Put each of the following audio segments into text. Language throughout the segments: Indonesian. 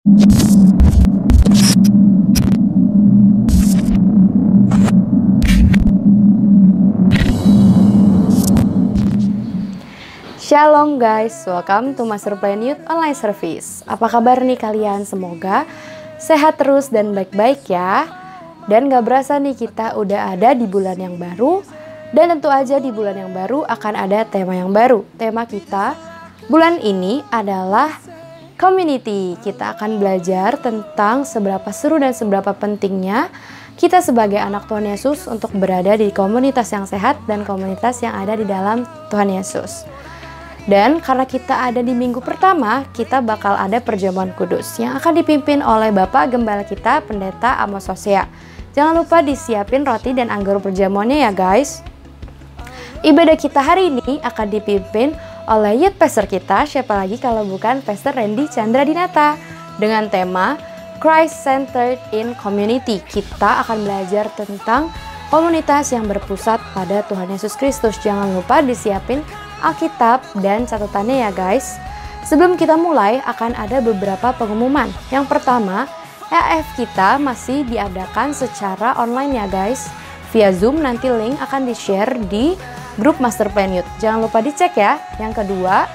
Shalom guys, welcome to Master Plan Youth Online Service. Apa kabar nih kalian? Semoga sehat terus dan baik-baik ya. Dan gak berasa nih kita udah ada di bulan yang baru. Dan tentu aja di bulan yang baru akan ada tema yang baru. Tema kita bulan ini adalah community. Kita akan belajar tentang seberapa seru dan seberapa pentingnya kita sebagai anak Tuhan Yesus untuk berada di komunitas yang sehat dan komunitas yang ada di dalam Tuhan Yesus. Dan karena kita ada di minggu pertama, kita bakal ada perjamuan kudus yang akan dipimpin oleh Bapak Gembala kita, Pendeta Amos Hosea. Jangan lupa disiapin roti dan anggur perjamuannya ya guys. Ibadah kita hari ini akan dipimpin oleh youth pastor kita, siapa lagi kalau bukan Pastor Randy Chandra Dinata, dengan tema Christ Centered in Community. Kita akan belajar tentang komunitas yang berpusat pada Tuhan Yesus Kristus. Jangan lupa disiapin Alkitab dan catatannya ya guys. Sebelum kita mulai akan ada beberapa pengumuman. Yang pertama, EF kita masih diadakan secara online ya guys, via Zoom. Nanti link akan di-share di grup Master Plan Youth. Jangan lupa dicek ya. Yang kedua,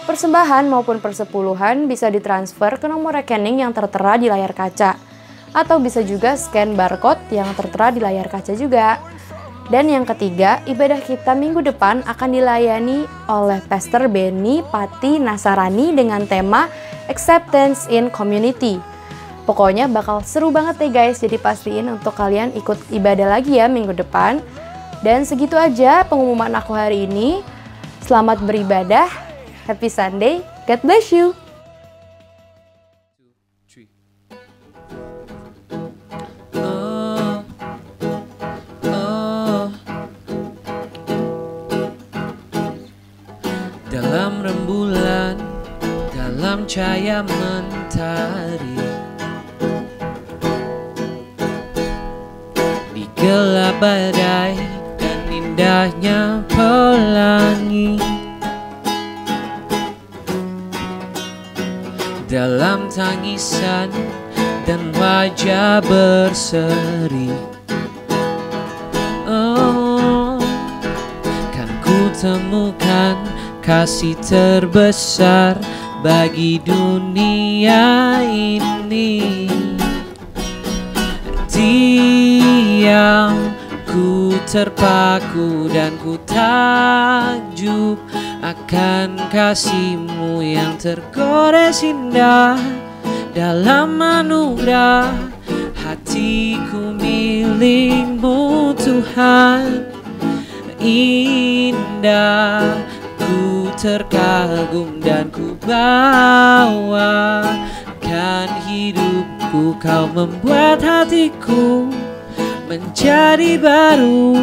persembahan maupun persepuluhan bisa ditransfer ke nomor rekening yang tertera di layar kaca, atau bisa juga scan barcode yang tertera di layar kaca juga. Dan yang ketiga, ibadah kita minggu depan akan dilayani oleh Pastor Benny Pati Nasarani dengan tema Acceptance in Community. Pokoknya bakal seru banget deh guys, jadi pastiin untuk kalian ikut ibadah lagi ya minggu depan. Dan segitu aja pengumuman aku hari ini. Selamat beribadah, happy Sunday, God bless you. Dalam rembulan, dalam cahaya mentari, di gelap badai dan indahnya pelangi, dalam tangisan dan wajah berseri, oh, kan ku temukan kasih terbesar bagi dunia ini. Diam, ku terpaku dan ku takjub akan kasih-Mu yang tergores indah. Dalam anugerah hatiku milik-Mu Tuhan. Indah, ku terkagum dan ku bawakan hidupku. Kau membuat hatiku menjadi baru.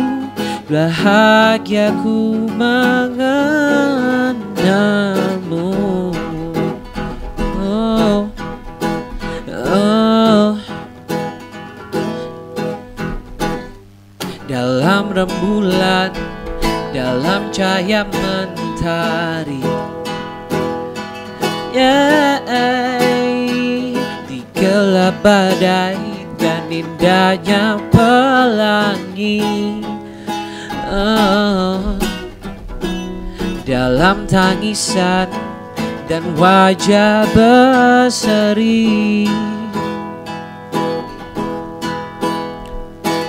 Bahagiaku mengenalmu. Oh, oh. Dalam rembulan, dalam cahaya mentari, di gelap badai dan indahnya pelangi, dalam tangisan dan wajah berseri,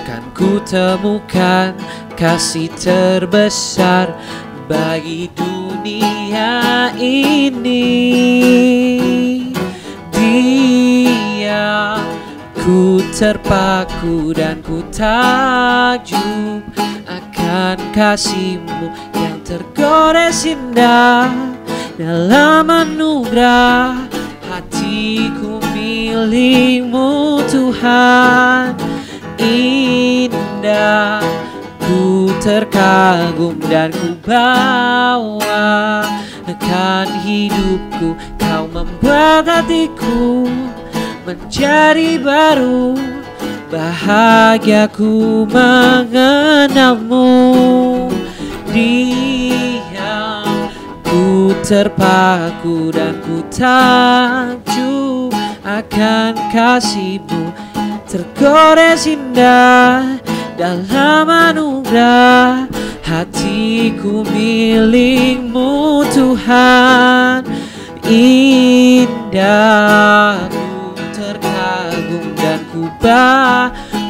kan ku temukan kasih terbesar bagi dunia ini. Dia, ku terpaku dan ku takjub akan kasih-Mu yang tergores indah. Dalam anugerah hatiku milik-Mu Tuhan. Indah, ku terkagum dan ku bawakan hidupku. Kau membuat hatiku menjadi baru. Bahagiaku mengenalmu. Diam, ku terpaku dan ku takjub akan kasih-Mu, tergores indah dalam anugerah. Hatiku milik-Mu Tuhan, indah ku terkagum dan ku bawakan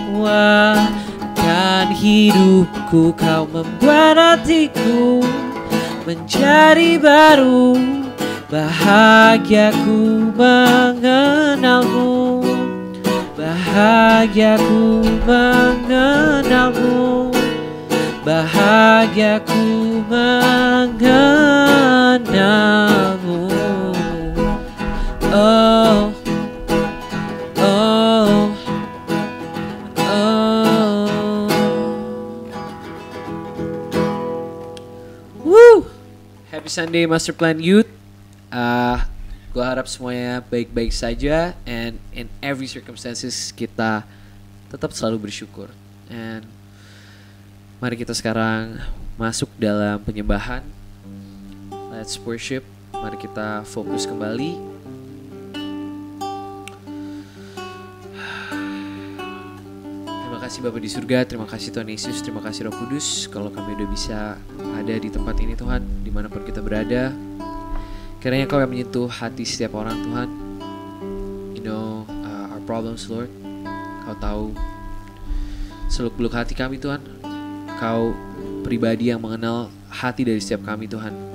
hidupku. Kau membuat hatiku menjadi baru, bahagiaku mengenal-Mu, bahagiaku mengenal-Mu, bahagiaku mengenal-Mu. Oh, oh, oh. Woo! Happy Sunday Master Plan Youth. Gue harap semuanya baik-baik saja, and in every circumstances kita tetap selalu bersyukur. And mari kita sekarang masuk dalam penyembahan. Let's worship. Mari kita fokus kembali. Terima kasih Bapa di surga, terima kasih Tuhan Yesus, terima kasih Roh Kudus. Kalau kami udah bisa ada di tempat ini Tuhan, dimanapun kita berada, kiranya Kau yang menyentuh hati setiap orang Tuhan. You know our problems Lord. Kau tahu seluk-beluk hati kami Tuhan. Kau pribadi yang mengenal hati dari setiap kami Tuhan.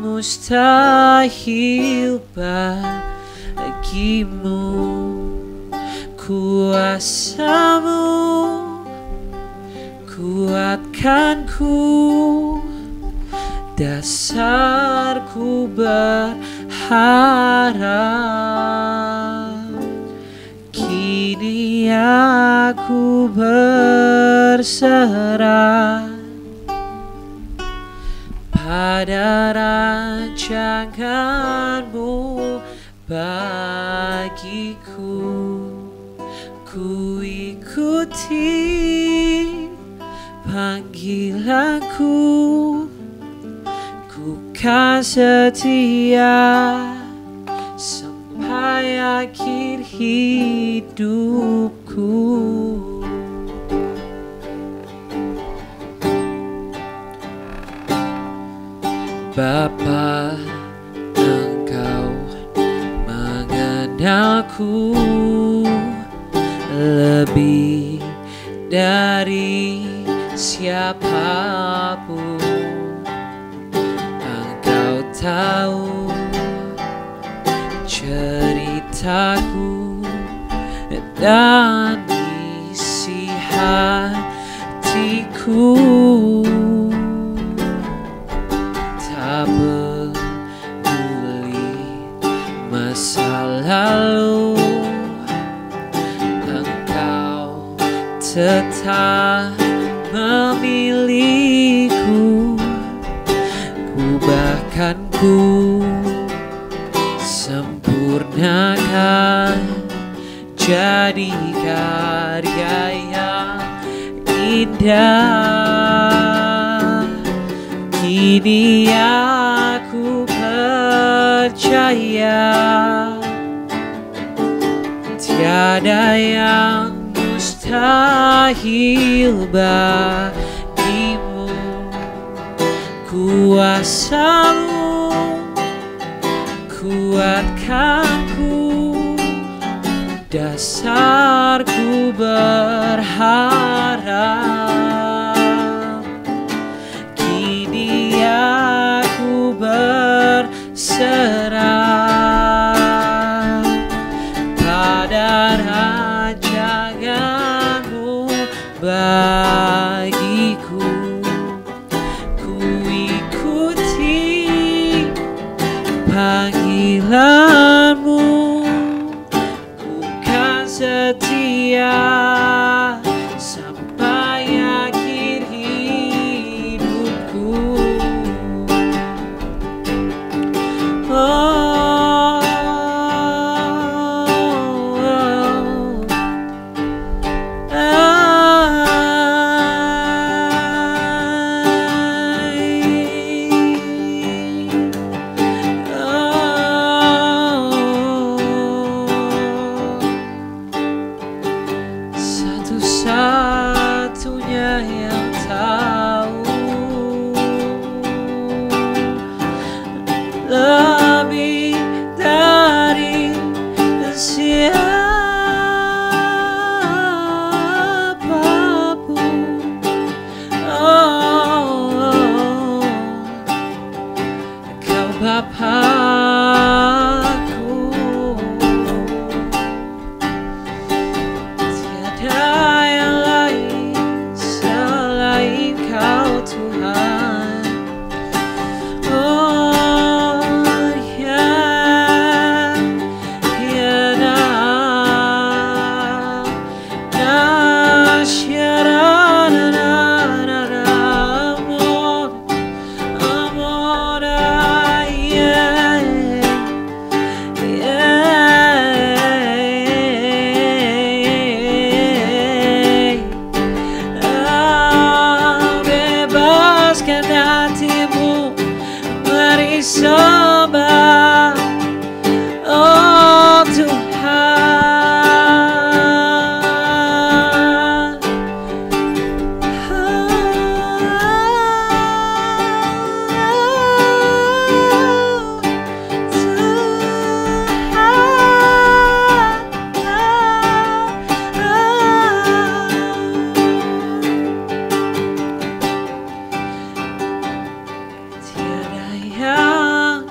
Mustahil bagimu, kuasa-Mu kuatkanku, dasarku berharap. Kini aku berserah pada rancangan-Mu bagiku. Ku ikuti panggilanku, ku kan setia sampai akhir hidupku. Bapa, Engkau mengenalku lebih dari siapapun. Engkau tahu ceritaku dan isi hatiku. Tak peduli masa lalu Engkau tetap memilihku, bahkan ku sempurnakan jadi karya yang indah. Kini aku percaya tiada yang mustahil bagimu. Kuasamu kuatkanku, dasarku berharap. Kini aku berserah pada rancanganmu bagiku. Panggilanmu, ku kan setia sampai akhir hidupku. Satu-satunya yang tahu lebih dari siapapun. Kau Bapakku, tiada yang lain selain Kau Tuhan. Bebaskan hatimu bersembah, oh Tuhan. Tiada yang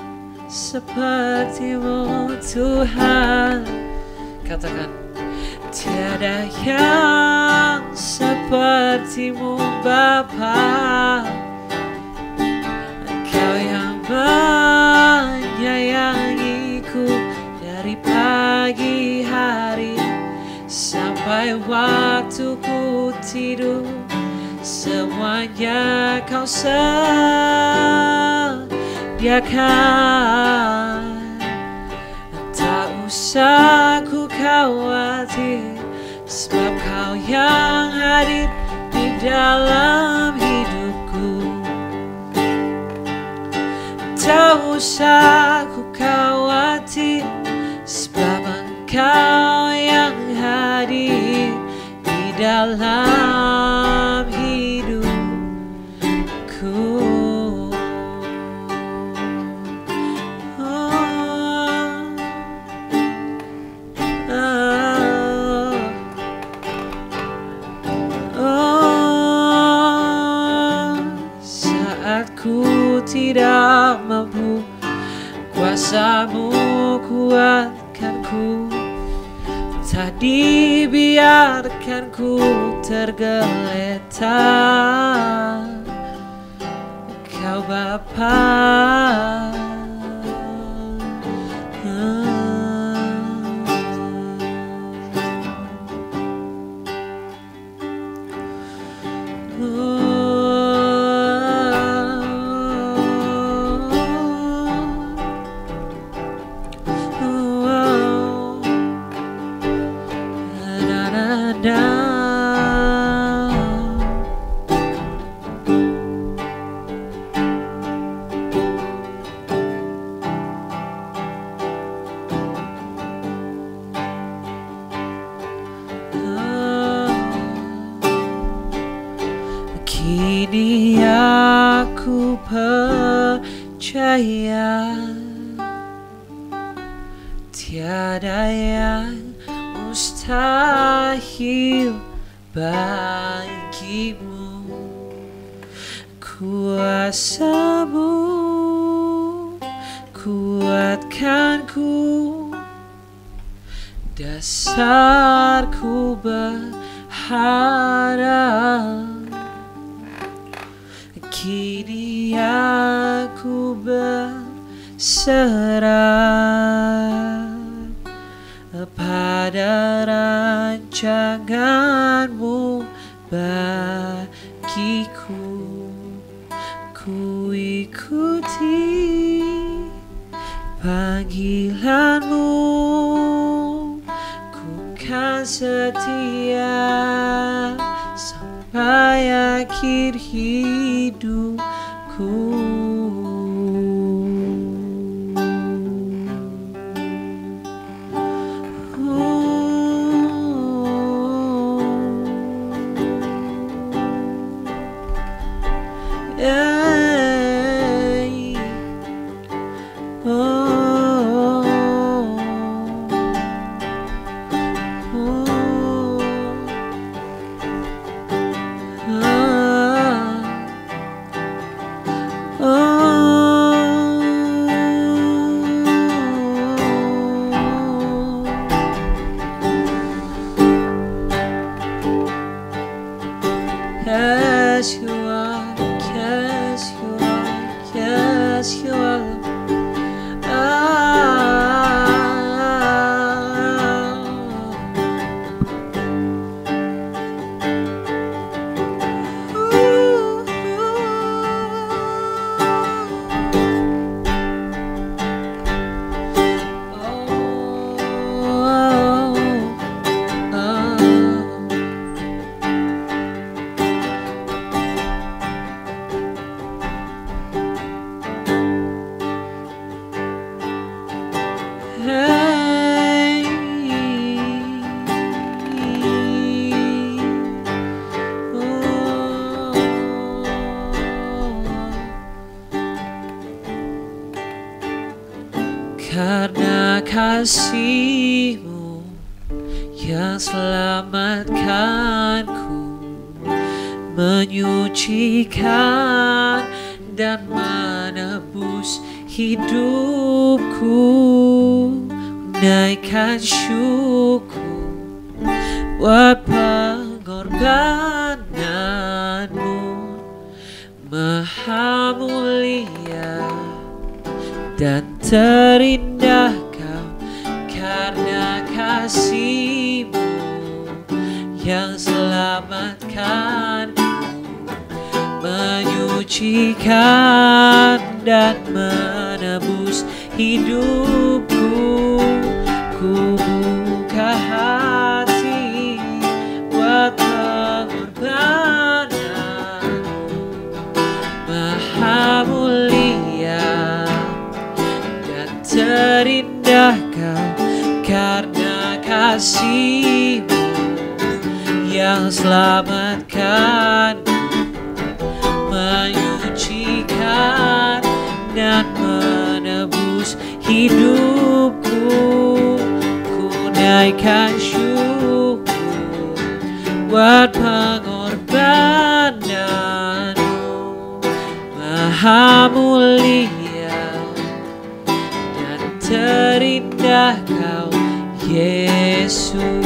sepertimu Tuhan. Katakan, tiada yang sepertimu Bapa. Engkau yang menyayangiku dari pagi hari sampai waktuku tidur. Semuanya Kau sediakan. Tak usah ku khawatir, sebab Kau yang hadir di dalam hidupku. Tak usah ku khawatir, sebab Engkau yang hadir di dalam hidupku. Saat ku tidak mampu, kuasa-Mu kuatkanku. Tak dibiarkan ku tergeletak. Kau Bapa. percaya tiada yang mustahil bagimu. Kuasa-Mu kuatkanku, dasarku berharap. Kini aku berserah pada rancangan-Mu bagiku. Ku ikuti panggilan-Mu, ku kan setia sampai akhir hidupku. Yes, you are, yes, you are, yes, you are. Karena kasih-Mu yang selamatkanku, menyucikan dan menebus hidupku. Naikkan syukur buat pengorbanan-Mu, maha mulia dan terindah Kau. Karena kasih-Mu yang selamatkanku, menyucikan dan menebus hidupku. Ku buka hati buat pengorbanan, maha mulia dan terindah Kau. Karena kasih-Mu yang selamatkanku, menyucikan dan menebus hidupku. Ku naikkan syukur buat pengorbanan-Mu, maha mulia dan terindah Kau, Yesus.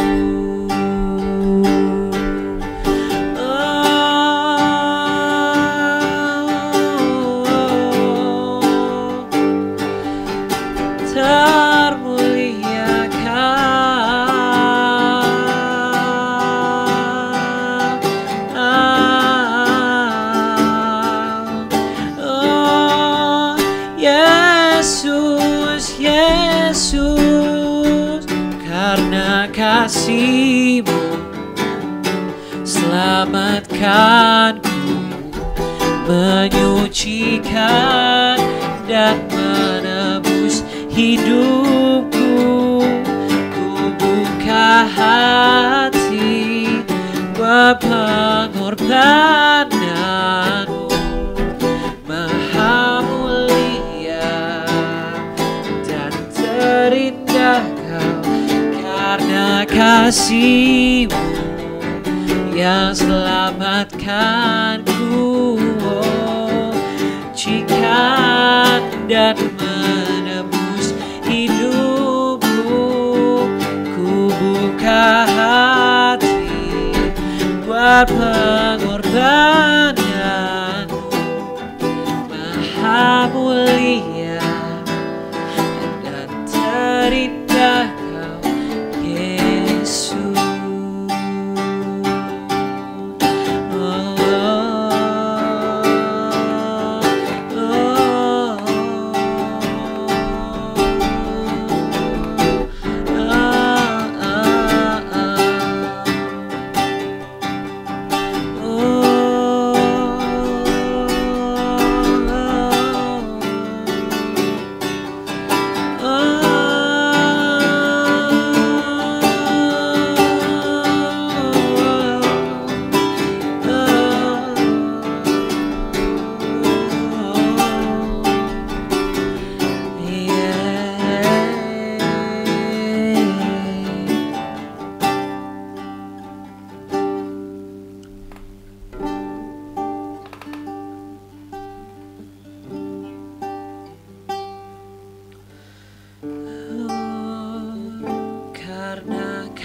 Kasih-Mu selamatkanku, menyucikan dan menebus hidupku. Ku buka hati buat pengorbanan-Mu, maha mulia karena kasih-Mu yang selamatkanku, cikan dan menebus hidupku. Ku buka hati buat pengorbanan-Mu, Maha mulia dan terindah Kau, Yesus.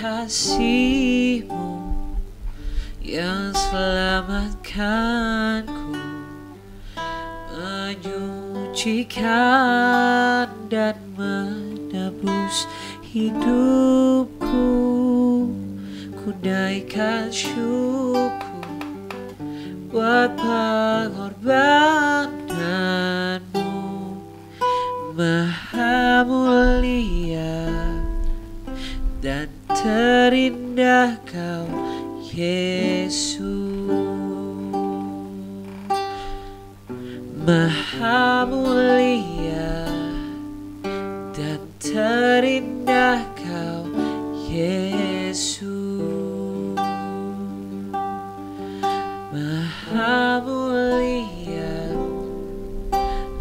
Kasih-Mu yang selamatkanku, menyucikan dan menebus hidupku. Ku naikkan syukur buat pengorbanan-Mu, Maha mulia dan terindah Kau, Yesus. Maha mulia dan terindah Kau, Yesus. Maha mulia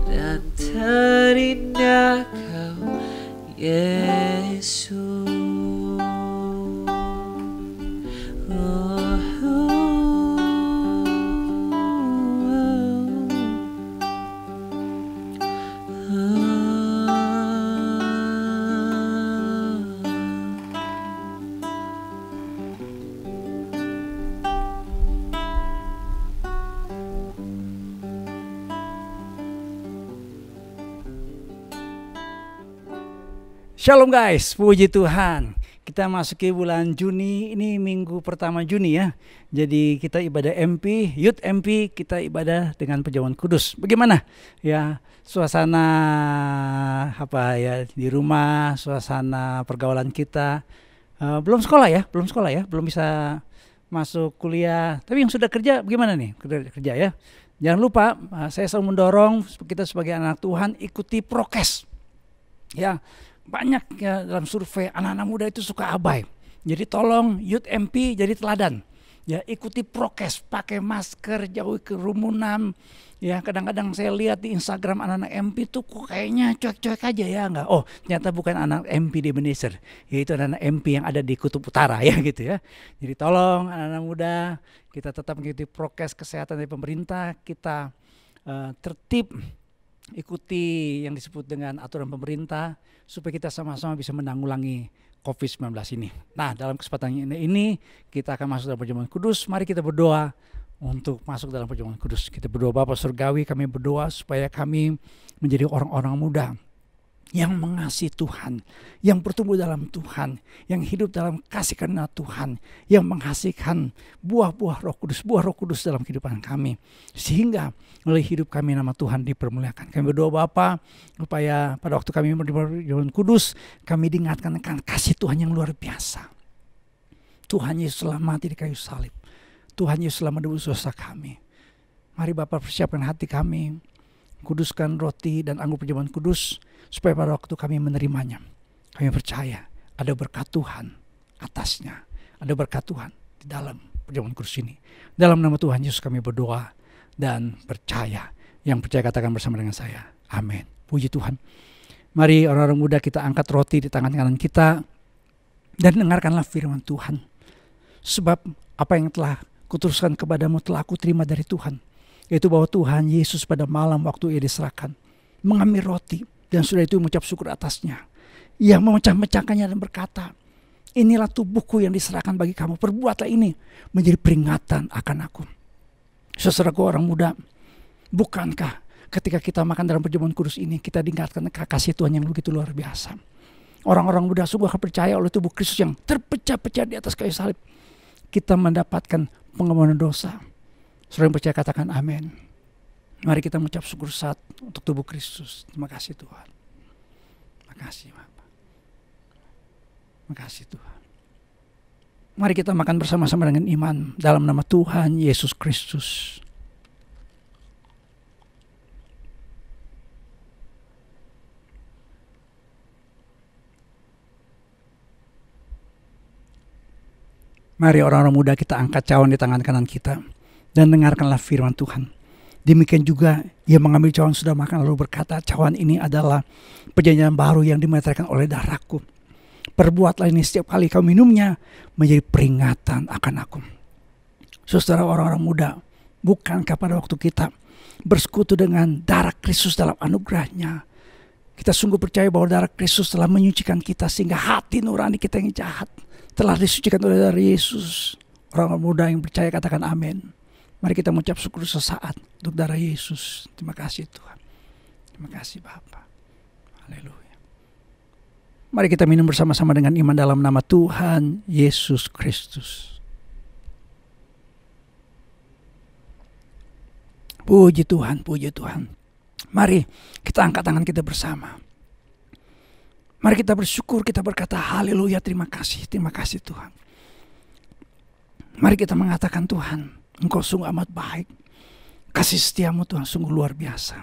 dan terindah Kau, Yesus. Shalom guys, puji Tuhan. Kita masuki bulan Juni, ini minggu pertama Juni ya. Jadi kita ibadah MP, Youth MP, kita ibadah dengan perjamuan kudus. Bagaimana ya suasana apa ya di rumah, suasana pergaulan kita. Belum sekolah ya, belum bisa masuk kuliah. Tapi yang sudah kerja bagaimana nih? Kerja ya. Jangan lupa, saya selalu mendorong kita sebagai anak Tuhan ikuti prokes. Ya. Banyak ya dalam survei anak-anak muda itu suka abai. Jadi tolong Youth MP jadi teladan. Ya ikuti prokes, pakai masker, jauhi kerumunan. Ya kadang-kadang saya lihat di Instagram anak-anak MP tuh kok kayaknya cuek-cuek aja ya enggak. Oh ternyata bukan anak MP di Ebenezer, yaitu anak MP yang ada di Kutub Utara ya gitu ya. Jadi tolong anak-anak muda kita tetap mengikuti prokes kesehatan dari pemerintah. Kita tertib, ikuti yang disebut dengan aturan pemerintah supaya kita sama-sama bisa menanggulangi COVID-19 ini. Nah, dalam kesempatan ini kita akan masuk dalam perjamuan kudus. Mari kita berdoa untuk masuk dalam perjamuan kudus. Kita berdoa, Bapa Surgawi, kami berdoa supaya kami menjadi orang-orang muda yang mengasihi Tuhan, yang bertumbuh dalam Tuhan, yang hidup dalam kasih karunia Tuhan, yang menghasilkan buah-buah Roh Kudus dalam kehidupan kami, sehingga melalui hidup kami nama Tuhan dipermuliakan. Kami berdoa Bapa, supaya pada waktu kami perjamuan kudus, kami diingatkan akan kasih Tuhan yang luar biasa. Tuhan Yesus telah mati di kayu salib. Tuhan Yesus telah menebus dosa kami. Mari Bapa persiapkan hati kami, kuduskan roti dan anggur perjamuan kudus, supaya pada waktu kami menerimanya, kami percaya ada berkat Tuhan atasnya, ada berkat Tuhan di dalam perjamuan kudus ini. Dalam nama Tuhan Yesus kami berdoa dan percaya. Yang percaya katakan bersama dengan saya, amin. Puji Tuhan. Mari orang-orang muda kita angkat roti di tangan kanan kita. dan dengarkanlah firman Tuhan. Sebab apa yang telah kuteruskan kepadamu telah aku terima dari Tuhan, yaitu bahwa Tuhan Yesus pada malam waktu ia diserahkan mengambil roti, dan sudah itu mengucap syukur atasnya. Ia memecah-mecahkannya dan berkata, inilah tubuhku yang diserahkan bagi kamu, perbuatlah ini menjadi peringatan akan aku. Saudaraku orang muda, bukankah ketika kita makan dalam perjamuan kudus ini, kita diingatkan kasih Tuhan yang begitu luar biasa. Orang-orang muda sungguh akan percaya oleh tubuh Kristus yang terpecah-pecah di atas kayu salib, kita mendapatkan pengampunan dosa. Saudara yang percaya katakan amin. Mari kita mengucap syukur saat untuk tubuh Kristus. Terima kasih Tuhan. Terima kasih Bapak. Terima kasih Tuhan. Mari kita makan bersama-sama dengan iman dalam nama Tuhan Yesus Kristus. Mari orang-orang muda kita angkat cawan di tangan kanan kita dan dengarkanlah firman Tuhan. Demikian juga ia mengambil cawan sudah makan lalu berkata, cawan ini adalah perjanjian baru yang dimeteraikan oleh darahku. Perbuatlah ini setiap kali kau minumnya menjadi peringatan akan aku. Saudara orang-orang muda, bukankah pada waktu kita bersekutu dengan darah Kristus dalam anugerahnya, kita sungguh percaya bahwa darah Kristus telah menyucikan kita sehingga hati nurani kita yang jahat telah disucikan oleh darah Yesus. Orang muda yang percaya katakan amin. Mari kita mengucap syukur sesaat untuk darah Yesus. Terima kasih Tuhan. Terima kasih Bapa. Haleluya. Mari kita minum bersama-sama dengan iman dalam nama Tuhan Yesus Kristus. Puji Tuhan, puji Tuhan. Mari kita angkat tangan kita bersama. Mari kita bersyukur, kita berkata haleluya, terima kasih Tuhan. Mari kita mengatakan Tuhan, Engkau sungguh amat baik. Kasih setiamu Tuhan sungguh luar biasa.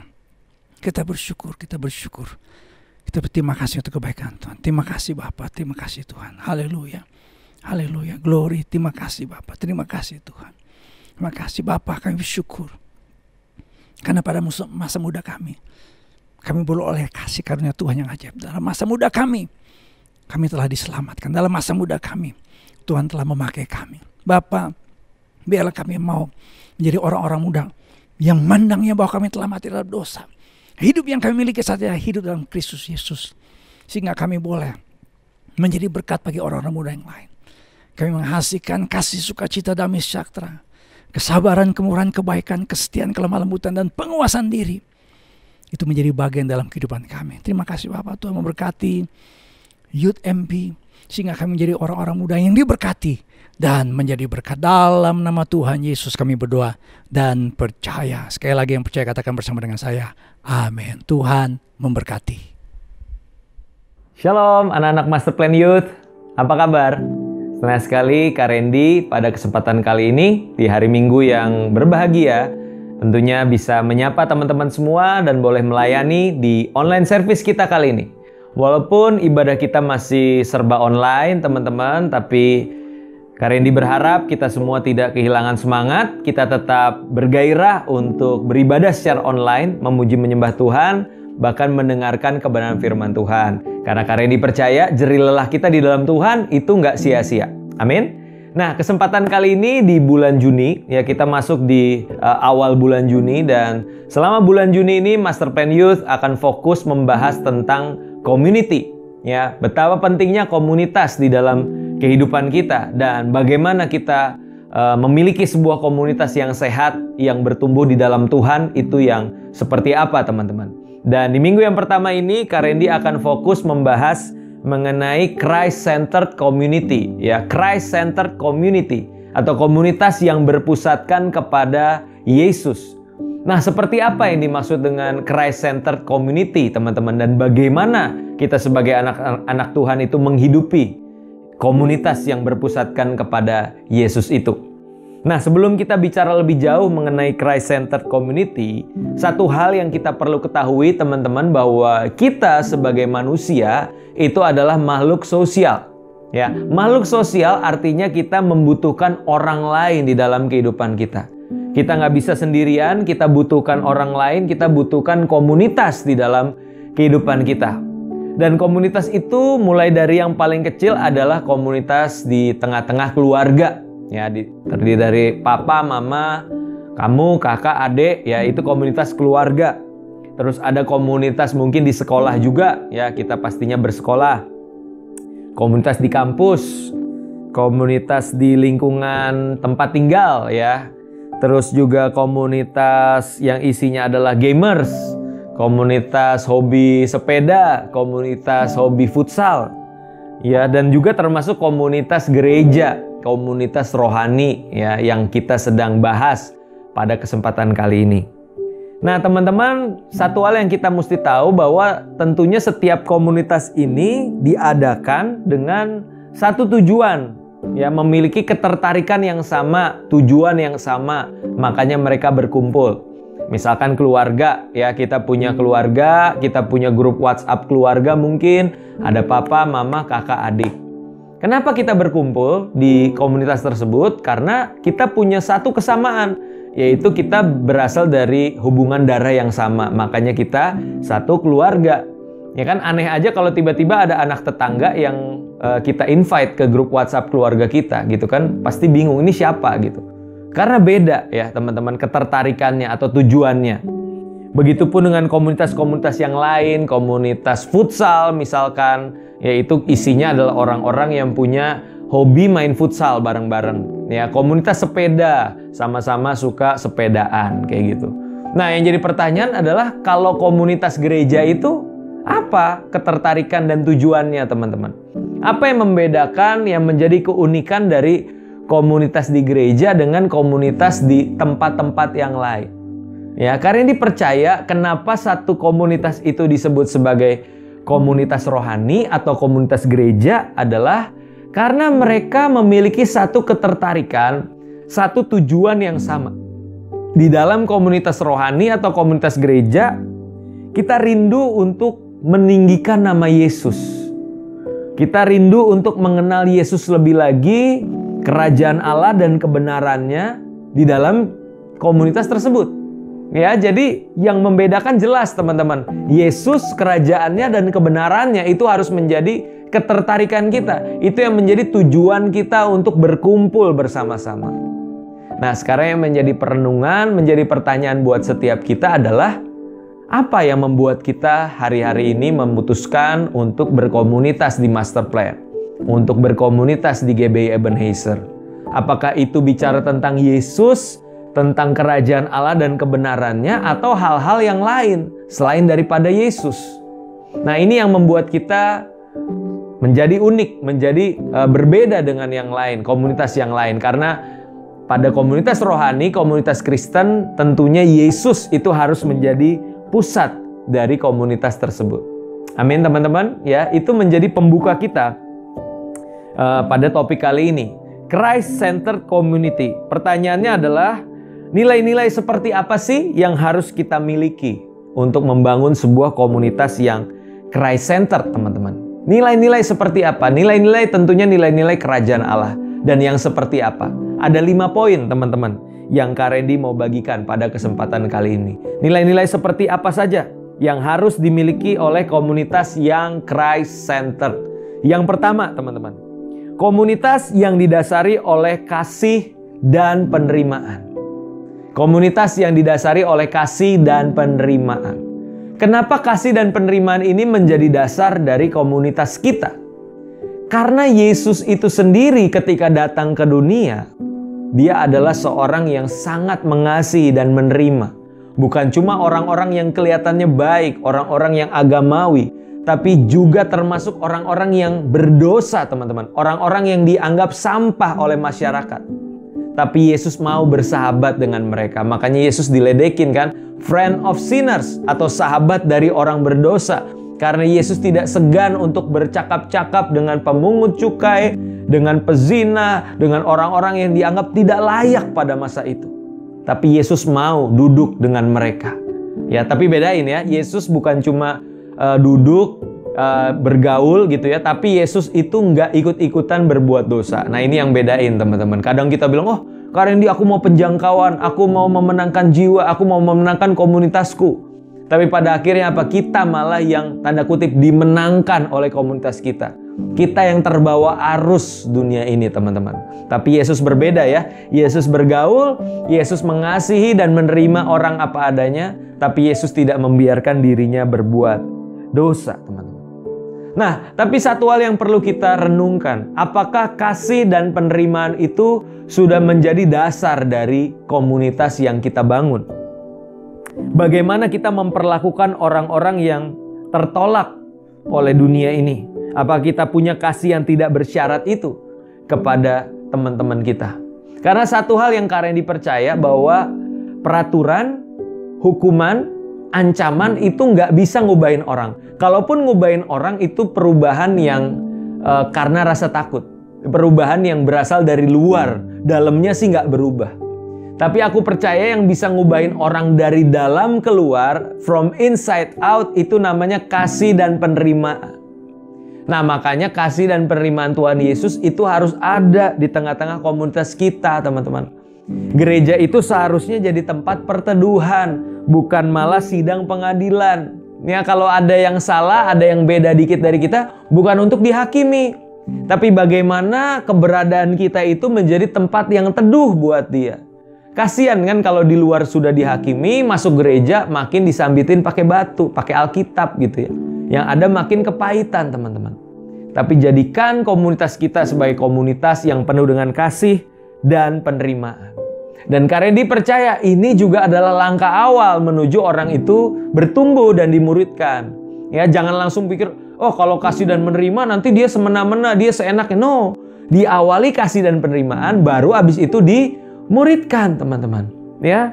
Kita bersyukur. Kita berterima kasih untuk kebaikan Tuhan. Terima kasih Bapa, terima kasih Tuhan. Haleluya. Haleluya, glory, terima kasih Bapa, terima kasih Tuhan. Terima kasih Bapa, kami bersyukur. Karena pada masa muda kami boleh oleh kasih karunia Tuhan yang ajaib. Dalam masa muda kami telah diselamatkan. Dalam masa muda kami, Tuhan telah memakai kami. Bapa, biarlah kami mau menjadi orang-orang muda yang mandangnya bahwa kami telah mati dalam dosa. Hidup yang kami miliki saat ini hidup dalam Kristus Yesus. Sehingga kami boleh menjadi berkat bagi orang-orang muda yang lain. Kami menghasilkan kasih, sukacita, damai, sejahtera, kesabaran, kemurahan, kebaikan, kesetiaan, kelemah lembutan, dan penguasaan diri. Itu menjadi bagian dalam kehidupan kami. Terima kasih Bapak, Tuhan memberkati Youth MP sehingga kami menjadi orang-orang muda yang diberkati dan menjadi berkat. Dalam nama Tuhan Yesus kami berdoa dan percaya. Sekali lagi yang percaya katakan bersama dengan saya, amin. Tuhan memberkati. Shalom anak-anak Master Plan Youth, apa kabar? Senang sekali Kak Randy pada kesempatan kali ini di hari Minggu yang berbahagia tentunya bisa menyapa teman-teman semua dan boleh melayani di online service kita kali ini. Walaupun ibadah kita masih serba online teman-teman, tapi Kak Randy berharap kita semua tidak kehilangan semangat, kita tetap bergairah untuk beribadah secara online, memuji menyembah Tuhan, bahkan mendengarkan kebenaran firman Tuhan. Karena Kak Randy percaya jerih lelah kita di dalam Tuhan itu nggak sia-sia. Amin. Nah, kesempatan kali ini di bulan Juni, ya kita masuk di awal bulan Juni, dan selama bulan Juni ini Master Plan Youth akan fokus membahas tentang community. Ya, betapa pentingnya komunitas di dalam kehidupan kita dan bagaimana kita memiliki sebuah komunitas yang sehat, yang bertumbuh di dalam Tuhan, itu yang seperti apa teman-teman. Dan di minggu yang pertama ini Kak Randy akan fokus membahas mengenai Christ-centered community, ya, Christ-centered community atau komunitas yang berpusatkan kepada Yesus. Nah, seperti apa yang dimaksud dengan Christ-centered community, teman-teman, dan bagaimana kita sebagai anak-anak Tuhan itu menghidupi komunitas yang berpusatkan kepada Yesus itu. Nah, sebelum kita bicara lebih jauh mengenai Christ-centered community, satu hal yang kita perlu ketahui teman-teman bahwa kita sebagai manusia itu adalah makhluk sosial. Ya, makhluk sosial artinya kita membutuhkan orang lain di dalam kehidupan kita. Kita nggak bisa sendirian, kita butuhkan orang lain, kita butuhkan komunitas di dalam kehidupan kita. Dan komunitas itu mulai dari yang paling kecil adalah komunitas di tengah-tengah keluarga. Ya, terdiri dari papa, mama, kamu, kakak, adik, ya itu komunitas keluarga. Terus ada komunitas mungkin di sekolah juga, ya kita pastinya bersekolah. Komunitas di kampus, komunitas di lingkungan tempat tinggal, ya. Terus juga komunitas yang isinya adalah gamers, komunitas hobi sepeda, komunitas hobi futsal, ya, dan juga termasuk komunitas gereja, komunitas rohani, ya, yang kita sedang bahas pada kesempatan kali ini. Nah, teman-teman, satu hal yang kita mesti tahu bahwa tentunya setiap komunitas ini diadakan dengan satu tujuan, ya, memiliki ketertarikan yang sama, tujuan yang sama, makanya mereka berkumpul. Misalkan keluarga, ya kita punya keluarga, kita punya grup WhatsApp keluarga mungkin, ada papa, mama, kakak, adik. Kenapa kita berkumpul di komunitas tersebut? Karena kita punya satu kesamaan, yaitu kita berasal dari hubungan darah yang sama, makanya kita satu keluarga. Ya kan, aneh aja kalau tiba-tiba ada anak tetangga yang kita invite ke grup WhatsApp keluarga kita gitu kan, pasti bingung ini siapa gitu. Karena beda ya teman-teman ketertarikannya atau tujuannya. Begitupun dengan komunitas-komunitas yang lain, komunitas futsal misalkan, yaitu isinya adalah orang-orang yang punya hobi main futsal bareng-bareng. Ya, komunitas sepeda, sama-sama suka sepedaan kayak gitu. Nah, yang jadi pertanyaan adalah kalau komunitas gereja itu apa ketertarikan dan tujuannya, teman-teman? Apa yang membedakan, yang menjadi keunikan dari komunitas di gereja dengan komunitas di tempat-tempat yang lain? Ya, karena dipercaya kenapa satu komunitas itu disebut sebagai komunitas rohani atau komunitas gereja adalah karena mereka memiliki satu ketertarikan, satu tujuan yang sama. Di dalam komunitas rohani atau komunitas gereja, kita rindu untuk meninggikan nama Yesus. Kita rindu untuk mengenal Yesus lebih lagi, kerajaan Allah dan kebenarannya di dalam komunitas tersebut. Ya, jadi yang membedakan jelas teman-teman. Yesus, kerajaannya dan kebenarannya itu harus menjadi ketertarikan kita. Itu yang menjadi tujuan kita untuk berkumpul bersama-sama. Nah, sekarang yang menjadi perenungan, menjadi pertanyaan buat setiap kita adalah apa yang membuat kita hari-hari ini memutuskan untuk berkomunitas di Master Plan, untuk berkomunitas di GBI Ebenezer? Apakah itu bicara tentang Yesus, tentang kerajaan Allah dan kebenarannya, atau hal-hal yang lain selain daripada Yesus? Nah, ini yang membuat kita menjadi unik, menjadi berbeda dengan yang lain, komunitas yang lain. Karena pada komunitas rohani, komunitas Kristen, tentunya Yesus itu harus menjadi pusat dari komunitas tersebut. Amin teman-teman, ya, itu menjadi pembuka kita pada topik kali ini, Christ-centered community. Pertanyaannya adalah, nilai-nilai seperti apa sih yang harus kita miliki untuk membangun sebuah komunitas yang Christ-centered, teman-teman? Nilai-nilai seperti apa? Nilai-nilai tentunya nilai-nilai kerajaan Allah. Dan yang seperti apa? Ada 5 poin, teman-teman, yang Kak Randy mau bagikan pada kesempatan kali ini. Nilai-nilai seperti apa saja yang harus dimiliki oleh komunitas yang Christ-centered? Yang pertama, teman-teman, komunitas yang didasari oleh kasih dan penerimaan. Komunitas yang didasari oleh kasih dan penerimaan. Kenapa kasih dan penerimaan ini menjadi dasar dari komunitas kita? Karena Yesus itu sendiri ketika datang ke dunia, Dia adalah seorang yang sangat mengasihi dan menerima. Bukan cuma orang-orang yang kelihatannya baik, orang-orang yang agamawi, tapi juga termasuk orang-orang yang berdosa, teman-teman. Orang-orang yang dianggap sampah oleh masyarakat. Tapi Yesus mau bersahabat dengan mereka. Makanya Yesus diledekin kan, friend of sinners, atau sahabat dari orang berdosa. Karena Yesus tidak segan untuk bercakap-cakap dengan pemungut cukai, dengan pezina, dengan orang-orang yang dianggap tidak layak pada masa itu. Tapi Yesus mau duduk dengan mereka. Ya, tapi bedain ya, Yesus bukan cuma duduk, bergaul gitu ya, tapi Yesus itu nggak ikut-ikutan berbuat dosa. Nah, ini yang bedain teman-teman. Kadang kita bilang, oh Kak Randy, aku mau penjangkauan, aku mau memenangkan jiwa, aku mau memenangkan komunitasku. Tapi pada akhirnya apa? Kita malah yang tanda kutip dimenangkan oleh komunitas kita. Kita yang terbawa arus dunia ini, teman-teman. Tapi Yesus berbeda ya. Yesus bergaul, Yesus mengasihi dan menerima orang apa adanya. Tapi Yesus tidak membiarkan dirinya berbuat dosa, teman-teman. Nah, tapi satu hal yang perlu kita renungkan. Apakah kasih dan penerimaan itu sudah menjadi dasar dari komunitas yang kita bangun? Bagaimana kita memperlakukan orang-orang yang tertolak oleh dunia ini? Apa kita punya kasih yang tidak bersyarat itu kepada teman-teman kita? Karena satu hal yang Karen dipercaya bahwa peraturan, hukuman, ancaman itu nggak bisa ngubahin orang. Kalaupun ngubahin orang itu perubahan yang karena rasa takut. Perubahan yang berasal dari luar, dalamnya sih nggak berubah. Tapi aku percaya yang bisa ngubahin orang dari dalam keluar, from inside out, itu namanya kasih dan penerimaan. Nah, makanya kasih dan penerimaan Tuhan Yesus itu harus ada di tengah-tengah komunitas kita, teman-teman. Gereja itu seharusnya jadi tempat perteduhan, bukan malah sidang pengadilan. Ya, kalau ada yang salah, ada yang beda dikit dari kita, bukan untuk dihakimi. Tapi bagaimana keberadaan kita itu menjadi tempat yang teduh buat dia. Kasian kan kalau di luar sudah dihakimi, masuk gereja makin disambitin pakai batu, pakai Alkitab gitu ya. Yang ada makin kepahitan, teman-teman. Tapi jadikan komunitas kita sebagai komunitas yang penuh dengan kasih dan penerimaan. Dan karena dipercaya ini juga adalah langkah awal menuju orang itu bertumbuh dan dimuridkan. Ya, jangan langsung pikir, oh kalau kasih dan menerima nanti dia semena-mena, dia seenaknya. No, diawali kasih dan penerimaan, baru abis itu muridkan, teman-teman. Ya,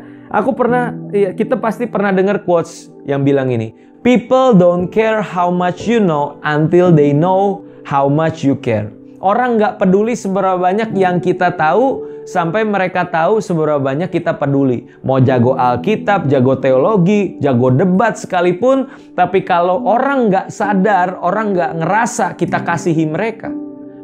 kita pasti pernah dengar quotes yang bilang ini. People don't care how much you know until they know how much you care. Orang nggak peduli seberapa banyak yang kita tahu sampai mereka tahu seberapa banyak kita peduli. Mau jago Alkitab, jago teologi, jago debat sekalipun, tapi kalau orang nggak sadar, orang nggak ngerasa kita kasihi mereka,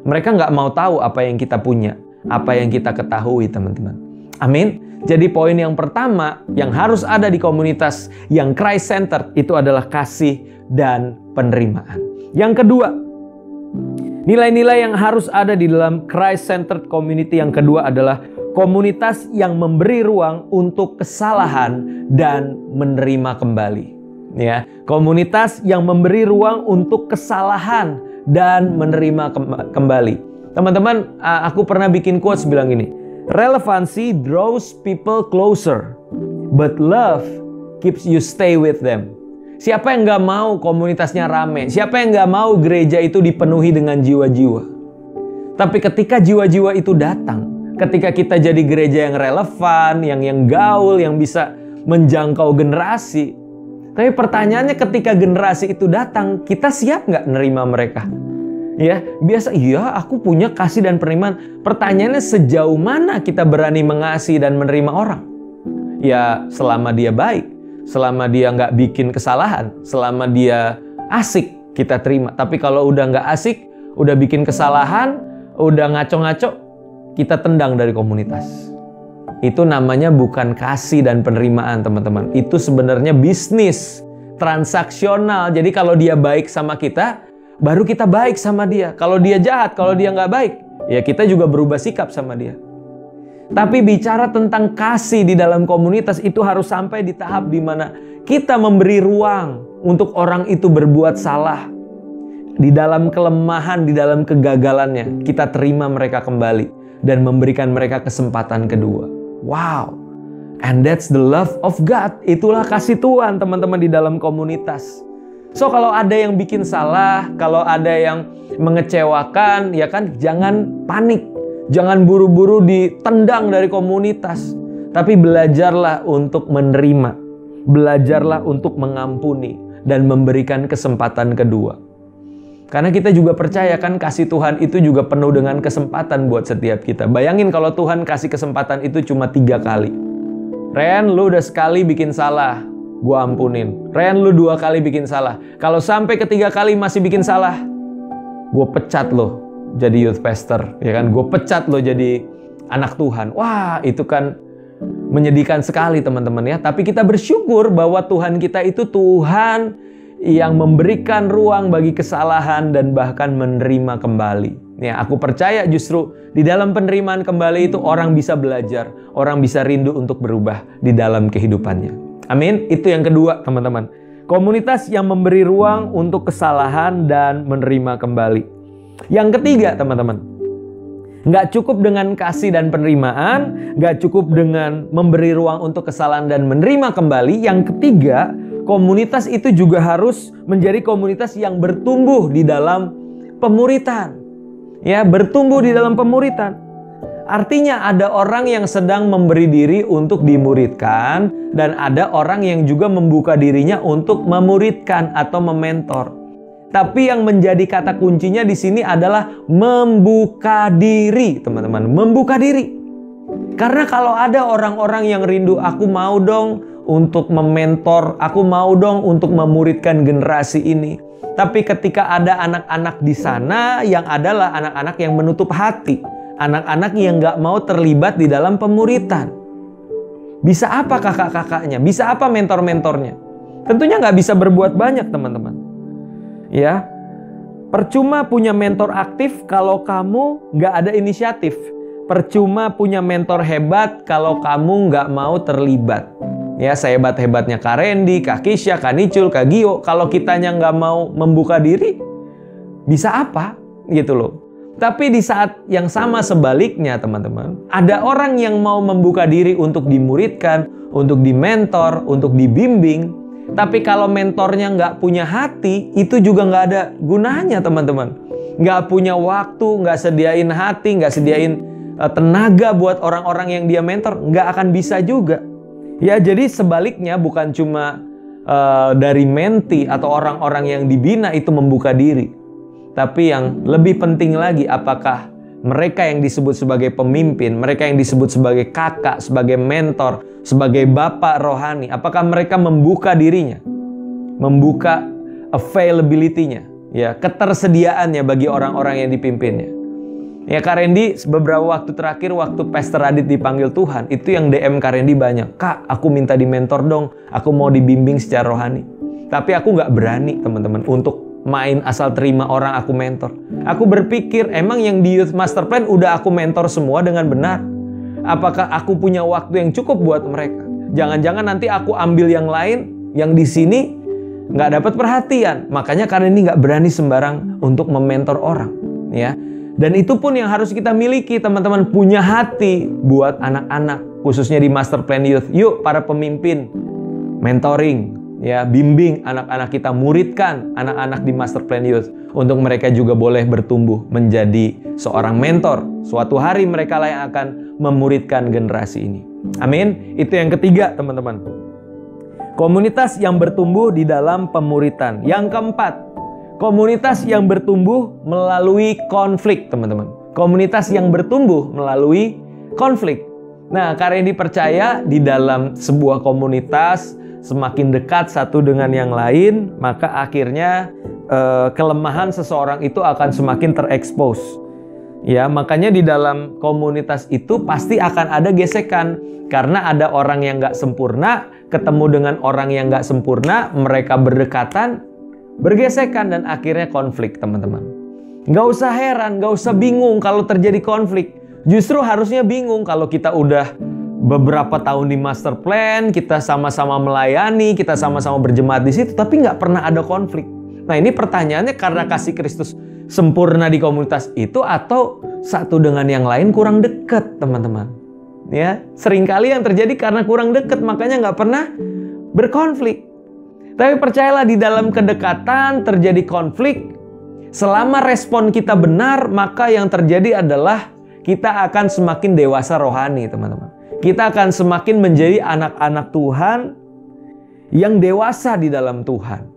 mereka nggak mau tahu apa yang kita punya, apa yang kita ketahui, teman-teman. Amin. Jadi poin yang pertama yang harus ada di komunitas yang Christ-centered itu adalah kasih dan penerimaan. Yang kedua, nilai-nilai yang harus ada di dalam Christ-centered community yang kedua adalah komunitas yang memberi ruang untuk kesalahan dan menerima kembali. Ya, komunitas yang memberi ruang untuk kesalahan dan menerima kembali. Teman-teman, aku pernah bikin quotes bilang gini. Relevancy draws people closer, but love keeps you stay with them. Siapa yang gak mau komunitasnya rame? Siapa yang gak mau gereja itu dipenuhi dengan jiwa-jiwa? Tapi ketika jiwa-jiwa itu datang, ketika kita jadi gereja yang relevan, yang gaul, yang bisa menjangkau generasi. Tapi pertanyaannya ketika generasi itu datang, kita siap gak nerima mereka? Ya, biasa, iya aku punya kasih dan penerimaan. Pertanyaannya sejauh mana kita berani mengasihi dan menerima orang? Ya, selama dia baik, selama dia nggak bikin kesalahan, selama dia asik kita terima. Tapi kalau udah nggak asik, udah bikin kesalahan, udah ngaco-ngaco, kita tendang dari komunitas. Itu namanya bukan kasih dan penerimaan, teman-teman. Itu sebenarnya bisnis, transaksional. Jadi kalau dia baik sama kita, baru kita baik sama dia. Kalau dia jahat, kalau dia nggak baik, ya kita juga berubah sikap sama dia. Tapi bicara tentang kasih di dalam komunitas itu harus sampai di tahap di mana kita memberi ruang untuk orang itu berbuat salah. Di dalam kelemahan, di dalam kegagalannya, kita terima mereka kembali dan memberikan mereka kesempatan kedua. Wow. And that's the love of God. Itulah kasih Tuhan, teman-teman, di dalam komunitas. So kalau ada yang bikin salah, kalau ada yang mengecewakan, ya kan, jangan panik. Jangan buru-buru ditendang dari komunitas. Tapi belajarlah untuk menerima. Belajarlah untuk mengampuni dan memberikan kesempatan kedua. Karena kita juga percaya kan kasih Tuhan itu juga penuh dengan kesempatan buat setiap kita. Bayangin kalau Tuhan kasih kesempatan itu cuma 3 kali. Ren, lu udah sekali bikin salah, gua ampunin. Ren, lu 2 kali bikin salah. Kalau sampai ketiga kali masih bikin salah, gua pecat lo jadi youth pastor, ya kan? Gua pecat lo jadi anak Tuhan. Wah, itu kan menyedihkan sekali teman-teman ya. Tapi kita bersyukur bahwa Tuhan kita itu Tuhan yang memberikan ruang bagi kesalahan dan bahkan menerima kembali. Ya, aku percaya justru di dalam penerimaan kembali itu orang bisa belajar, orang bisa rindu untuk berubah di dalam kehidupannya. Amin. Itu yang kedua teman-teman. Komunitas yang memberi ruang untuk kesalahan dan menerima kembali. Yang ketiga teman-teman, nggak cukup dengan kasih dan penerimaan, nggak cukup dengan memberi ruang untuk kesalahan dan menerima kembali. Yang ketiga, komunitas itu juga harus menjadi komunitas yang bertumbuh di dalam pemuritan. Ya, bertumbuh di dalam pemuritan. Artinya ada orang yang sedang memberi diri untuk dimuridkan dan ada orang yang juga membuka dirinya untuk memuridkan atau mementor. Tapi yang menjadi kata kuncinya di sini adalah membuka diri, teman-teman. Membuka diri. Karena kalau ada orang-orang yang rindu, aku mau dong untuk mementor, aku mau dong untuk memuridkan generasi ini. Tapi ketika ada anak-anak di sana yang adalah anak-anak yang menutup hati, anak-anak yang nggak mau terlibat di dalam pemuritan. Bisa apa kakak-kakaknya? Bisa apa mentor-mentornya? Tentunya nggak bisa berbuat banyak teman-teman. Ya, percuma punya mentor aktif kalau kamu nggak ada inisiatif. Percuma punya mentor hebat kalau kamu nggak mau terlibat. Ya, sehebat-hebatnya Kak Randy, Kak Kisha, Kak Nicul, Kak Gio, kalau kitanya nggak mau membuka diri, bisa apa? Gitu loh. Tapi di saat yang sama sebaliknya teman-teman, ada orang yang mau membuka diri untuk dimuridkan, untuk dimentor, untuk dibimbing. Tapi kalau mentornya nggak punya hati, itu juga nggak ada gunanya teman-teman. Nggak punya waktu, nggak sediain hati, nggak sediain tenaga buat orang-orang yang dia mentor, nggak akan bisa juga. Ya, jadi sebaliknya bukan cuma dari menti atau orang-orang yang dibina itu membuka diri. Tapi yang lebih penting lagi, apakah mereka yang disebut sebagai pemimpin, mereka yang disebut sebagai kakak, sebagai mentor, sebagai bapak rohani, apakah mereka membuka dirinya, membuka availability-nya, ya, ketersediaannya bagi orang-orang yang dipimpinnya. Ya, Kak Randy beberapa waktu terakhir waktu Pastor Adit dipanggil Tuhan, itu yang DM Kak Randy banyak. Kak, aku minta dimentor dong, aku mau dibimbing secara rohani. Tapi aku nggak berani teman-teman untuk main asal terima orang aku mentor. Aku berpikir emang yang di Youth Master Plan udah aku mentor semua dengan benar. Apakah aku punya waktu yang cukup buat mereka? Jangan-jangan nanti aku ambil yang lain, yang di sini nggak dapat perhatian. Makanya Kak Randy nggak berani sembarang untuk mementor orang, ya. Dan itu pun yang harus kita miliki teman-teman, punya hati buat anak-anak, khususnya di Master Plan Youth. Yuk para pemimpin, mentoring, ya, bimbing anak-anak kita, muridkan anak-anak di Master Plan Youth untuk mereka juga boleh bertumbuh menjadi seorang mentor. Suatu hari mereka lah yang akan memuridkan generasi ini. Amin. Itu yang ketiga teman-teman. Komunitas yang bertumbuh di dalam pemuritan. Yang keempat, komunitas yang bertumbuh melalui konflik, teman-teman. Komunitas yang bertumbuh melalui konflik. Nah, Kak Randy percaya di dalam sebuah komunitas semakin dekat satu dengan yang lain, maka akhirnya kelemahan seseorang itu akan semakin terekspos. Ya, makanya di dalam komunitas itu pasti akan ada gesekan. Karena ada orang yang nggak sempurna, ketemu dengan orang yang nggak sempurna, mereka berdekatan, bergesekan dan akhirnya konflik teman-teman. Nggak usah heran, nggak usah bingung kalau terjadi konflik. Justru harusnya bingung kalau kita udah beberapa tahun di Master Plan, kita sama-sama melayani, kita sama-sama berjemaat di situ, tapi nggak pernah ada konflik. Nah, ini pertanyaannya karena kasih Kristus sempurna di komunitas itu atau satu dengan yang lain kurang dekat teman-teman. Ya, seringkali yang terjadi karena kurang dekat, makanya nggak pernah berkonflik. Tapi percayalah di dalam kedekatan terjadi konflik. Selama respon kita benar, maka yang terjadi adalah kita akan semakin dewasa rohani, teman-teman. Kita akan semakin menjadi anak-anak Tuhan yang dewasa di dalam Tuhan.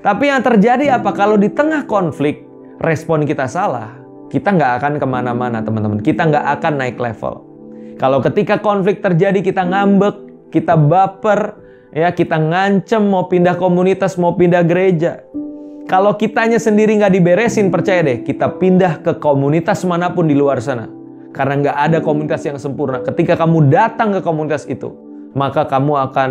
Tapi yang terjadi apa? Kalau di tengah konflik, respon kita salah, kita nggak akan kemana-mana, teman-teman. Kita nggak akan naik level. Kalau ketika konflik terjadi, kita ngambek, kita baper, ya, kita ngancem mau pindah komunitas, mau pindah gereja. Kalau kitanya sendiri nggak diberesin, percaya deh, kita pindah ke komunitas manapun di luar sana. Karena nggak ada komunitas yang sempurna. Ketika kamu datang ke komunitas itu, maka kamu akan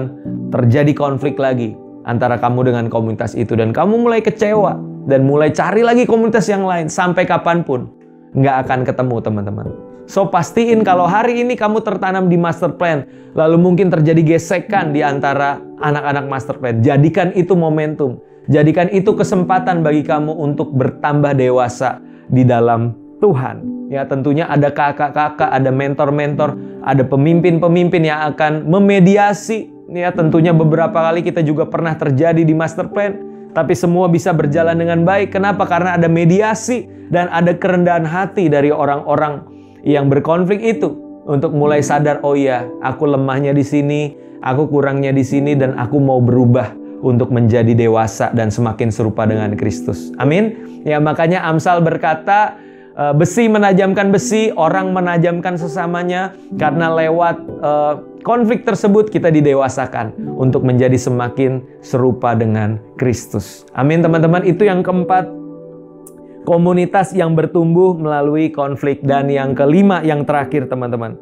terjadi konflik lagi antara kamu dengan komunitas itu. Dan kamu mulai kecewa dan mulai cari lagi komunitas yang lain. Sampai kapanpun nggak akan ketemu, teman-teman. So, pastiin kalau hari ini kamu tertanam di master plan, lalu mungkin terjadi gesekan di antara anak-anak master plan. Jadikan itu momentum. Jadikan itu kesempatan bagi kamu untuk bertambah dewasa di dalam Tuhan. Ya, tentunya ada kakak-kakak, ada mentor-mentor, ada pemimpin-pemimpin yang akan memediasi. Ya, tentunya beberapa kali kita juga pernah terjadi di master plan, tapi semua bisa berjalan dengan baik. Kenapa? Karena ada mediasi dan ada kerendahan hati dari orang-orang yang berkonflik itu untuk mulai sadar, oh iya, aku lemahnya di sini, aku kurangnya di sini, dan aku mau berubah untuk menjadi dewasa dan semakin serupa dengan Kristus. Amin. Ya, makanya Amsal berkata, besi menajamkan besi, orang menajamkan sesamanya, karena lewat konflik tersebut kita didewasakan untuk menjadi semakin serupa dengan Kristus. Amin, teman-teman. Itu yang keempat, komunitas yang bertumbuh melalui konflik. Dan yang kelima, yang terakhir, teman-teman,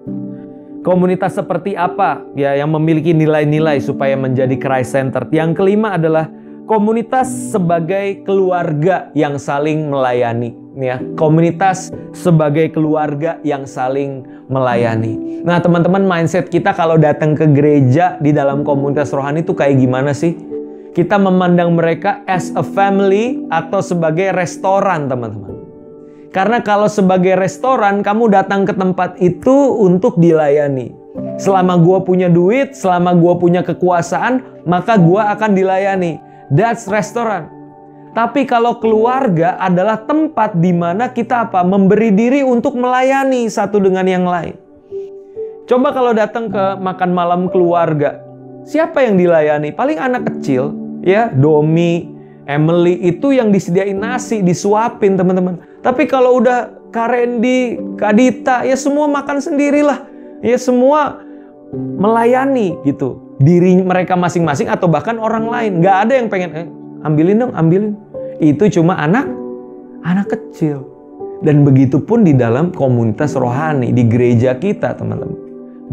komunitas seperti apa ya yang memiliki nilai-nilai supaya menjadi Christ-centered? Yang kelima adalah komunitas sebagai keluarga yang saling melayani. Ya, komunitas sebagai keluarga yang saling melayani. Nah, teman-teman, mindset kita kalau datang ke gereja di dalam komunitas rohani itu kayak gimana sih? Kita memandang mereka as a family atau sebagai restoran, teman-teman. Karena kalau sebagai restoran, kamu datang ke tempat itu untuk dilayani. Selama gua punya duit, selama gua punya kekuasaan, maka gua akan dilayani. That's restoran. Tapi kalau keluarga adalah tempat di mana kita memberi diri untuk melayani satu dengan yang lain. Coba kalau datang ke makan malam keluarga, siapa yang dilayani? Paling anak kecil, ya, Domi, Emily, itu yang disediain nasi, disuapin, teman-teman. Tapi kalau udah Kak Randy, Kak Dita, ya semua makan sendirilah. Ya semua melayani gitu. Diri mereka masing-masing atau bahkan orang lain. Nggak ada yang pengen, ambilin dong, ambilin. Itu cuma anak kecil. Dan begitu pun di dalam komunitas rohani, di gereja kita, teman-teman.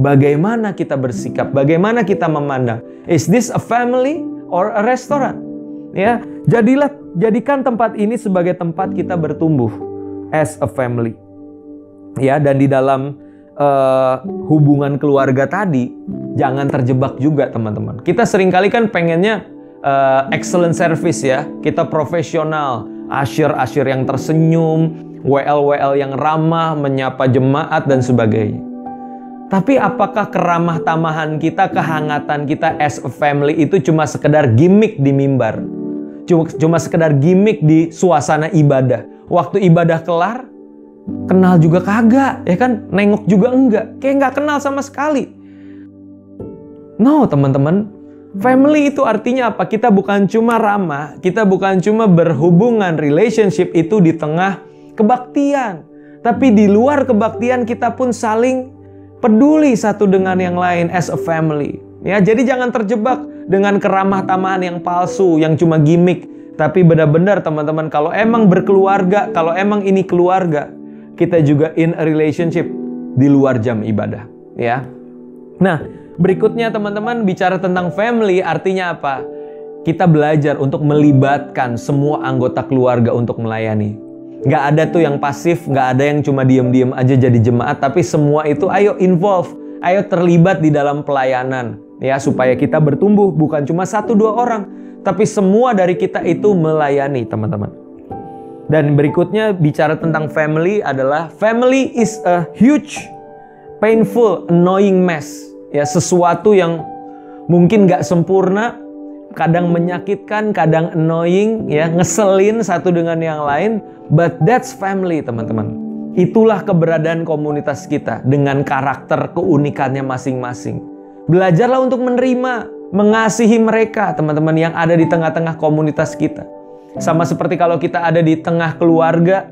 Bagaimana kita bersikap, bagaimana kita memandang. Is this a family or a restaurant? Ya, jadikan tempat ini sebagai tempat kita bertumbuh as a family. Ya, dan di dalam hubungan keluarga tadi, jangan terjebak juga, teman-teman. Kita seringkali kan pengennya excellent service, ya. Kita profesional, asyir yang tersenyum, WL yang ramah, menyapa jemaat dan sebagainya. Tapi apakah keramah tamahan kita, kehangatan kita as a family itu cuma sekedar gimmick di mimbar? Cuma sekedar gimmick di suasana ibadah. Waktu ibadah kelar, kenal juga kagak, ya kan? Nengok juga enggak. Kayak nggak kenal sama sekali. No, teman-teman. Family itu artinya apa? Kita bukan cuma ramah, kita bukan cuma berhubungan, relationship itu di tengah kebaktian. Tapi di luar kebaktian kita pun saling peduli satu dengan yang lain as a family. Ya, jadi jangan terjebak dengan keramah tamahan yang palsu, yang cuma gimmick. Tapi benar-benar, teman-teman, kalau emang berkeluarga, kalau emang ini keluarga, kita juga in a relationship di luar jam ibadah, ya. Nah, berikutnya, teman-teman, bicara tentang family artinya apa? Kita belajar untuk melibatkan semua anggota keluarga untuk melayani. Nggak ada tuh yang pasif, nggak ada yang cuma diem-diem aja jadi jemaat, tapi semua itu ayo involve, ayo terlibat di dalam pelayanan, ya, supaya kita bertumbuh, bukan cuma 1-2 orang, tapi semua dari kita itu melayani, teman-teman. Dan berikutnya bicara tentang family adalah family is a huge, painful, annoying mess. Ya, sesuatu yang mungkin nggak sempurna, kadang menyakitkan, kadang annoying, ya, ngeselin satu dengan yang lain. But that's family, teman-teman. Itulah keberadaan komunitas kita dengan karakter keunikannya masing-masing. Belajarlah untuk menerima, mengasihi mereka, teman-teman, yang ada di tengah-tengah komunitas kita. Sama seperti kalau kita ada di tengah keluarga,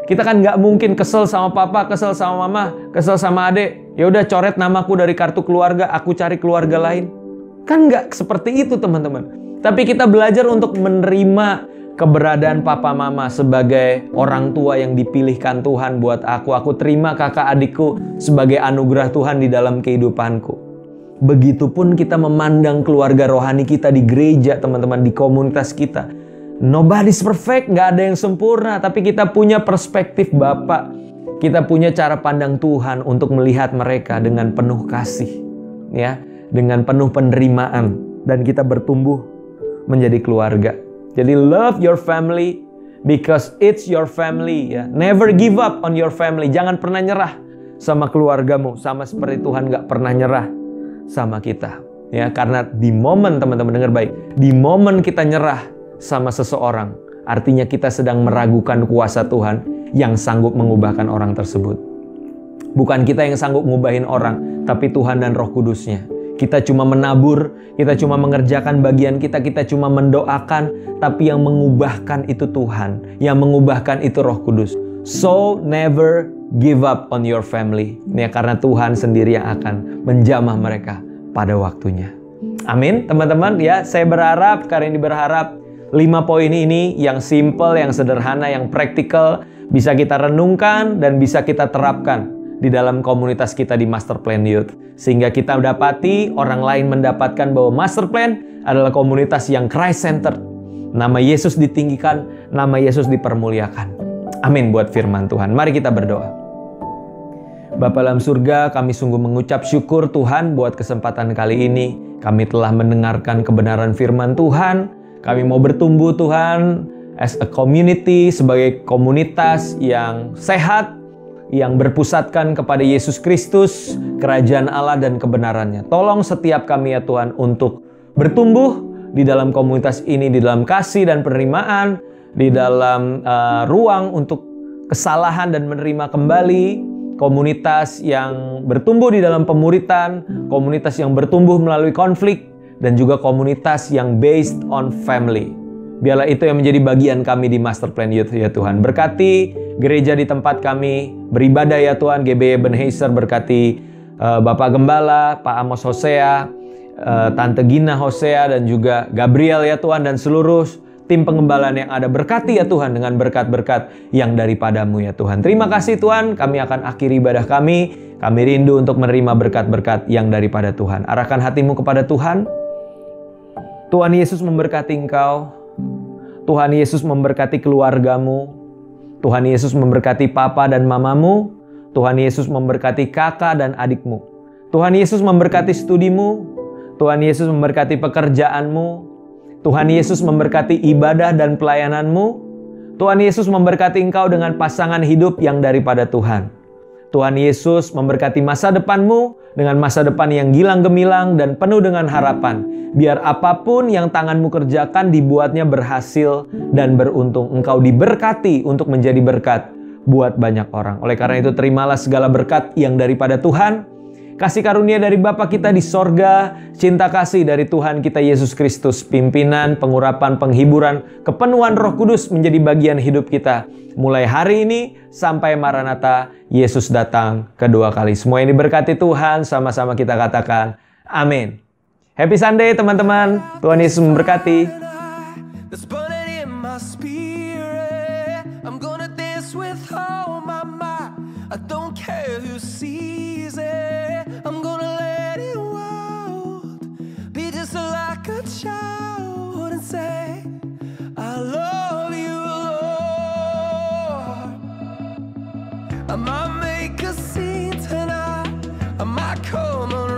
kita kan nggak mungkin kesel sama papa, kesel sama mama, kesel sama adik. Ya udah, coret namaku dari kartu keluarga, aku cari keluarga lain. Kan nggak seperti itu, teman-teman. Tapi kita belajar untuk menerima keberadaan papa mama sebagai orang tua yang dipilihkan Tuhan buat aku. Aku terima kakak adikku sebagai anugerah Tuhan di dalam kehidupanku. Begitupun kita memandang keluarga rohani kita di gereja, teman-teman, di komunitas kita. Nobody's perfect, nggak ada yang sempurna, tapi kita punya perspektif Bapa. Kita punya cara pandang Tuhan untuk melihat mereka dengan penuh kasih, ya, dengan penuh penerimaan, dan kita bertumbuh menjadi keluarga. Jadi love your family because it's your family, ya. Never give up on your family. Jangan pernah nyerah sama keluargamu, sama seperti Tuhan nggak pernah nyerah sama kita, ya. Karena di momen, teman-teman dengar baik, di momen kita nyerah sama seseorang, artinya kita sedang meragukan kuasa Tuhan yang sanggup mengubahkan orang tersebut. Bukan kita yang sanggup ngubahin orang, tapi Tuhan dan Roh Kudusnya. Kita cuma menabur, kita cuma mengerjakan bagian kita, kita cuma mendoakan, tapi yang mengubahkan itu Tuhan, yang mengubahkan itu Roh Kudus. So never give up on your family, ya, karena Tuhan sendiri yang akan menjamah mereka pada waktunya. Amin, teman-teman, ya. Saya berharap, karena ini berharap 5 poin ini yang simple, yang sederhana, yang praktikal bisa kita renungkan dan bisa kita terapkan di dalam komunitas kita di Master Plan Youth. Sehingga kita dapati orang lain mendapatkan bahwa Master Plan adalah komunitas yang Christ-centered. Nama Yesus ditinggikan, nama Yesus dipermuliakan. Amin buat firman Tuhan. Mari kita berdoa. Bapa dalam surga, kami sungguh mengucap syukur Tuhan buat kesempatan kali ini. Kami telah mendengarkan kebenaran firman Tuhan. Kami mau bertumbuh Tuhan as a community, sebagai komunitas yang sehat, yang berpusatkan kepada Yesus Kristus, kerajaan Allah dan kebenarannya. Tolong setiap kami ya Tuhan untuk bertumbuh di dalam komunitas ini, di dalam kasih dan penerimaan, di dalam ruang untuk kesalahan dan menerima kembali, komunitas yang bertumbuh di dalam pemuritan, komunitas yang bertumbuh melalui konflik, dan juga komunitas yang based on family. Biarlah itu yang menjadi bagian kami di Master Plan Youth ya Tuhan. Berkati gereja di tempat kami beribadah ya Tuhan, GBY Ebenezer. Berkati Bapak Gembala, Pak Amos Hosea, Tante Gina Hosea, dan juga Gabriel ya Tuhan, dan seluruh tim pengembalaan yang ada. Berkati ya Tuhan dengan berkat-berkat yang daripadamu ya Tuhan. Terima kasih Tuhan, kami akan akhiri ibadah kami. Kami rindu untuk menerima berkat-berkat yang daripada Tuhan. Arahkan hatimu kepada Tuhan. Tuhan Yesus memberkati engkau. Tuhan Yesus memberkati keluargamu. Tuhan Yesus memberkati papa dan mamamu. Tuhan Yesus memberkati kakak dan adikmu. Tuhan Yesus memberkati studimu. Tuhan Yesus memberkati pekerjaanmu. Tuhan Yesus memberkati ibadah dan pelayananmu. Tuhan Yesus memberkati engkau dengan pasangan hidup yang daripada Tuhan. Tuhan Yesus memberkati masa depanmu dengan masa depan yang gilang gemilang dan penuh dengan harapan. Biar apapun yang tanganmu kerjakan dibuatnya berhasil dan beruntung. Engkau diberkati untuk menjadi berkat buat banyak orang. Oleh karena itu terimalah segala berkat yang daripada Tuhan. Kasih karunia dari Bapa kita di sorga, cinta kasih dari Tuhan kita Yesus Kristus, pimpinan, pengurapan, penghiburan, kepenuhan Roh Kudus menjadi bagian hidup kita. Mulai hari ini sampai Maranatha, Yesus datang kedua kali. Semua yang diberkati Tuhan, sama-sama kita katakan, amin. Happy Sunday teman-teman, Tuhan Yesus memberkati. I might make a scene tonight, I might come on